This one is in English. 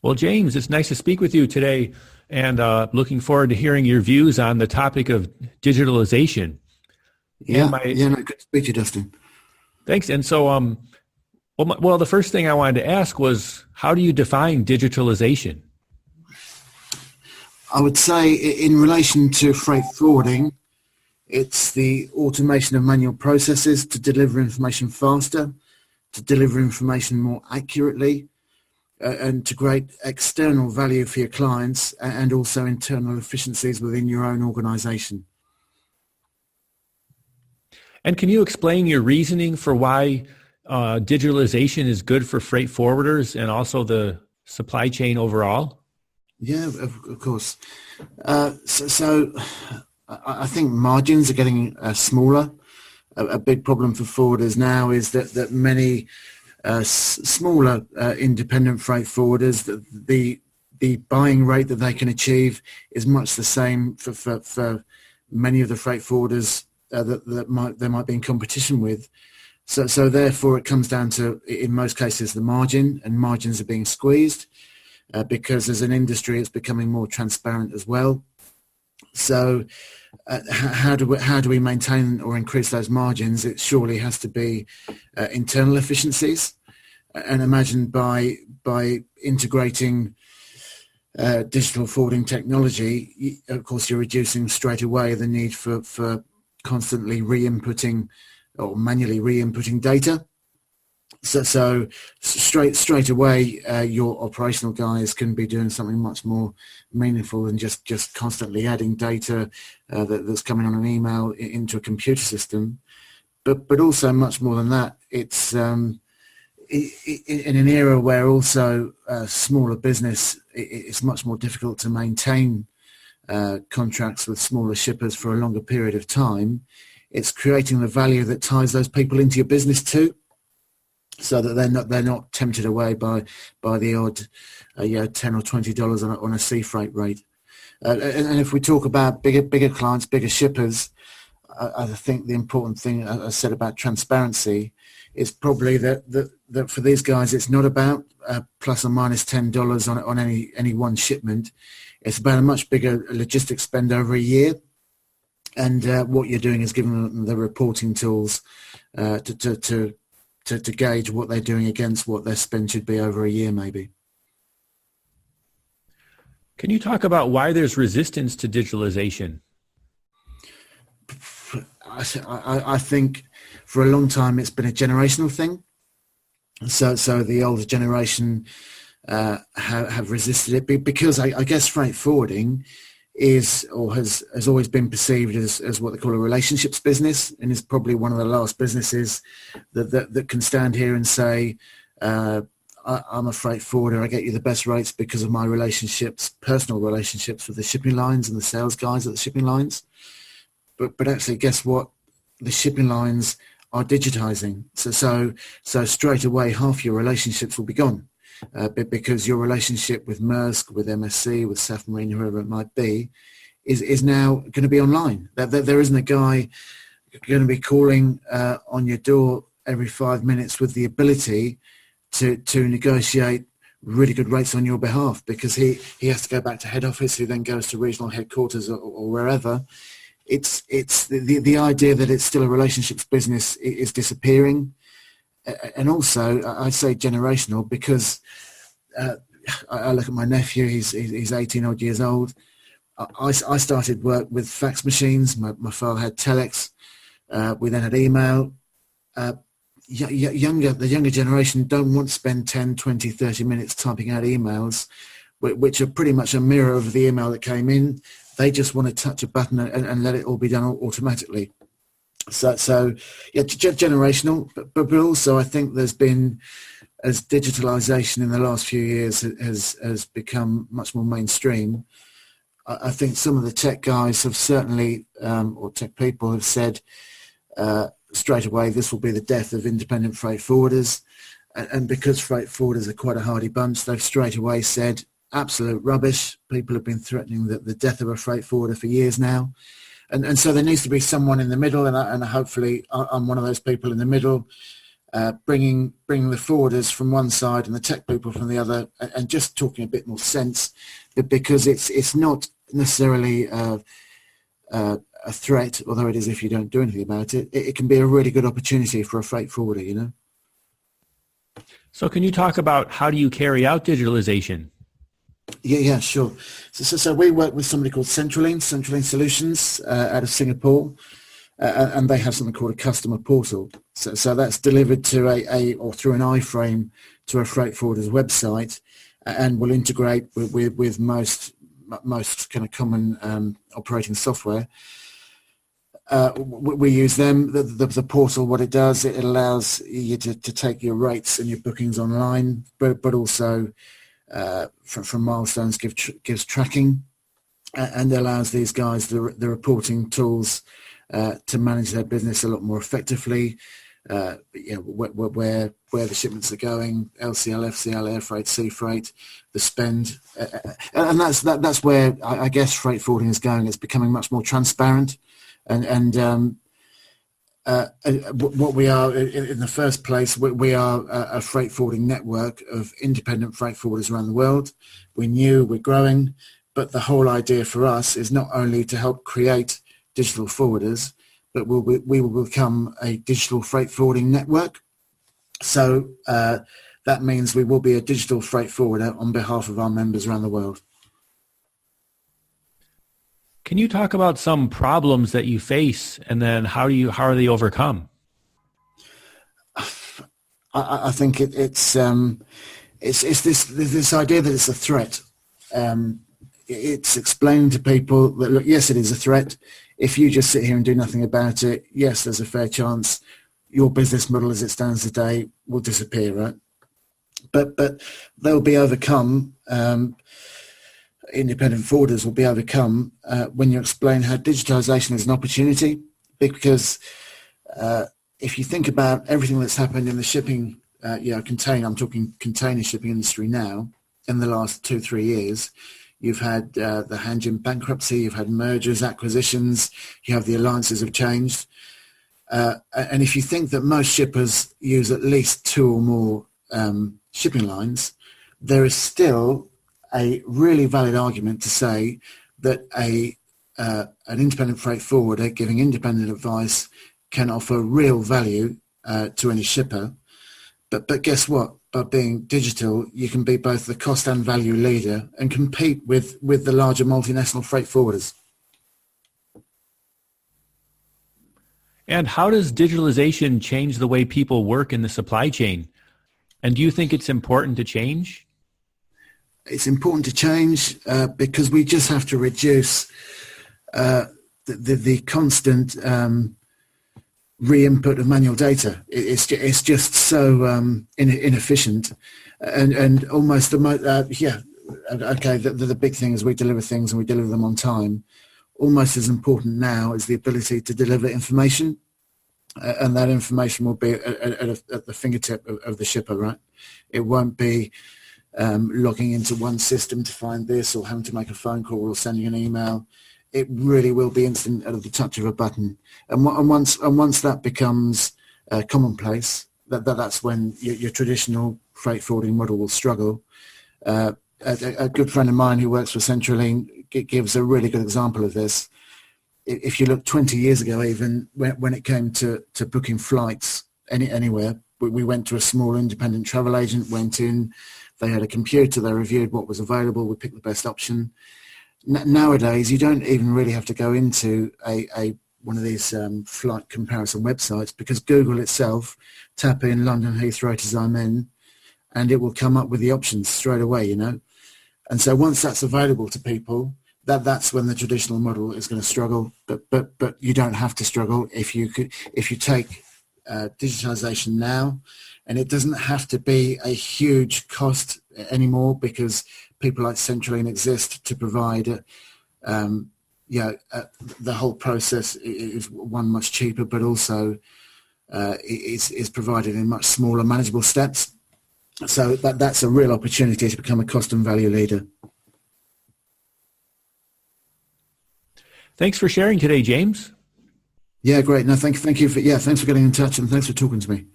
Well, James, it's nice to speak with you today and looking forward to hearing your views on the topic of digitalization. And Yeah, my yeah, no, good to speak to you, Dustin. thanks. And so, well, the first thing I wanted to ask was, how do you define digitalization? I would say in relation to freight forwarding, it's the automation of manual processes to deliver information faster, to deliver information more accurately, and to create external value for your clients and also internal efficiencies within your own organization. And can you explain your reasoning for why digitalization is good for freight forwarders and also the supply chain overall? Yeah, of course. So I think margins are getting smaller. A big problem for forwarders now is that many smaller independent freight forwarders, the buying rate that they can achieve is much the same for many of the freight forwarders that they might be in competition with. So therefore it comes down to, in most cases, the margin, and margins are being squeezed because as an industry it's becoming more transparent as well. So how do we maintain or increase those margins? It surely has to be internal efficiencies, and imagine by integrating digital forwarding technology, of course you're reducing straight away the need for constantly re-inputting or manually re-inputting data. So straight away, your operational guys can be doing something much more meaningful than just constantly adding data that's coming on an email into a computer system. But also much more than that, it's in an era where also smaller business, it's much more difficult to maintain contracts with smaller shippers for a longer period of time. It's creating the value that ties those people into your business too, so that they're not tempted away by the odd $10 or $20 on a sea freight rate. And if we talk about bigger clients, bigger shippers, I think the important thing I said about transparency is probably that for these guys it's not about plus or minus $10 on any one shipment. It's about a much bigger logistics spend over a year, and what you're doing is giving them the reporting tools to gauge what they're doing against what their spend should be over a year maybe. Can you talk about why there's resistance to digitalization? I think for a long time it's been a generational thing. So the older generation have resisted it because I guess freight forwarding is or has always been perceived as what they call a relationships business, and is probably one of the last businesses that can stand here and say, I'm a freight forwarder, I get you the best rates because of my relationships, personal relationships with the shipping lines and the sales guys at the shipping lines. But actually, guess what? The shipping lines are digitizing. So straight away, half your relationships will be gone. Because your relationship with Maersk, with MSC, with Safmarine, whoever it might be, is now going to be online. There isn't a guy going to be calling on your door every 5 minutes with the ability to negotiate really good rates on your behalf, because he has to go back to head office, who then goes to regional headquarters or wherever. It's the idea that it's still a relationships business is disappearing. And also, I say generational because I look at my nephew. He's 18 odd years old. I started work with fax machines. My father had telex. We then had email. The younger generation don't want to spend 10, 20, 30 minutes typing out emails, which are pretty much a mirror of the email that came in. They just want to touch a button and let it all be done automatically. So yeah, generational, but also I think there's been, as digitalization in the last few years has become much more mainstream, I think some of the tech guys have certainly, or tech people have said straight away, this will be the death of independent freight forwarders. And because freight forwarders are quite a hardy bunch, they've straight away said, absolute rubbish. People have been threatening the death of a freight forwarder for years now. And so there needs to be someone in the middle, and hopefully I'm one of those people in the middle, bringing the forwarders from one side and the tech people from the other, and just talking a bit more sense, but because it's not necessarily a threat, although it is if you don't do anything about it. It can be a really good opportunity for a freight forwarder, you know. So can you talk about how do you carry out digitalization? Yeah, sure. So we work with somebody called Centraline Solutions out of Singapore, and they have something called a customer portal. So that's delivered to or through an iframe to a freight forwarder's website, and will integrate with most kind of common operating software. We use them. The portal, what it does, it allows you to take your rates and your bookings online, but also from milestones gives tracking, and allows these guys the reporting tools to manage their business a lot more effectively. Where the shipments are going, LCL, FCL, air freight, sea freight, the spend, and that's where I guess freight forwarding is going. It's becoming much more transparent, and what we are in the first place, we are a freight forwarding network of independent freight forwarders around the world. We're growing, but the whole idea for us is not only to help create digital forwarders, but we will become a digital freight forwarding network. So that means we will be a digital freight forwarder on behalf of our members around the world. Can you talk about some problems that you face, and then how are they overcome? I think it's this idea that it's a threat. It's explaining to people that, look, yes, it is a threat. If you just sit here and do nothing about it, yes, there's a fair chance your business model as it stands today will disappear, right? But they'll be overcome. Independent forwarders will be overcome when you explain how digitalization is an opportunity, because if you think about everything that's happened in the shipping, I'm talking container shipping industry now, in the last 2-3 years, you've had the Hanjin bankruptcy, you've had mergers, acquisitions, you have the alliances have changed. And if you think that most shippers use at least 2 or more shipping lines, there is still a really valid argument to say that an independent freight forwarder giving independent advice can offer real value to any shipper. But guess what? By being digital, you can be both the cost and value leader and compete with the larger multinational freight forwarders. And how does digitalization change the way people work in the supply chain? And do you think it's important to change? It's important to change because we just have to reduce the constant re-input of manual data. It's just so inefficient, and almost the big thing is we deliver things and we deliver them on time. Almost as important now is the ability to deliver information, and that information will be at the fingertip of the shipper, right? It won't be logging into one system to find this, or having to make a phone call or sending an email. It really will be instant at the touch of a button. And once that becomes commonplace, that's when your traditional freight forwarding model will struggle. A good friend of mine who works for Centraline gives a really good example of this. If you look 20 years ago, even when it came to booking flights anywhere, we went to a small independent travel agent, went in, they had a computer, they reviewed what was available, we picked the best option. Nowadays, you don't even really have to go into one of these flight comparison websites, because Google itself, tap in London Heathrow to Xiamen, and it will come up with the options straight away, you know. And so once that's available to people, that's when the traditional model is going to struggle. But you don't have to struggle if you take digitalization now, and it doesn't have to be a huge cost anymore, because people like Centraline exist to provide the whole process is one, much cheaper, but also is provided in much smaller manageable steps. So that's a real opportunity to become a cost and value leader. Thanks for sharing today, James. Yeah, great. No, thank you thanks for getting in touch, and thanks for talking to me.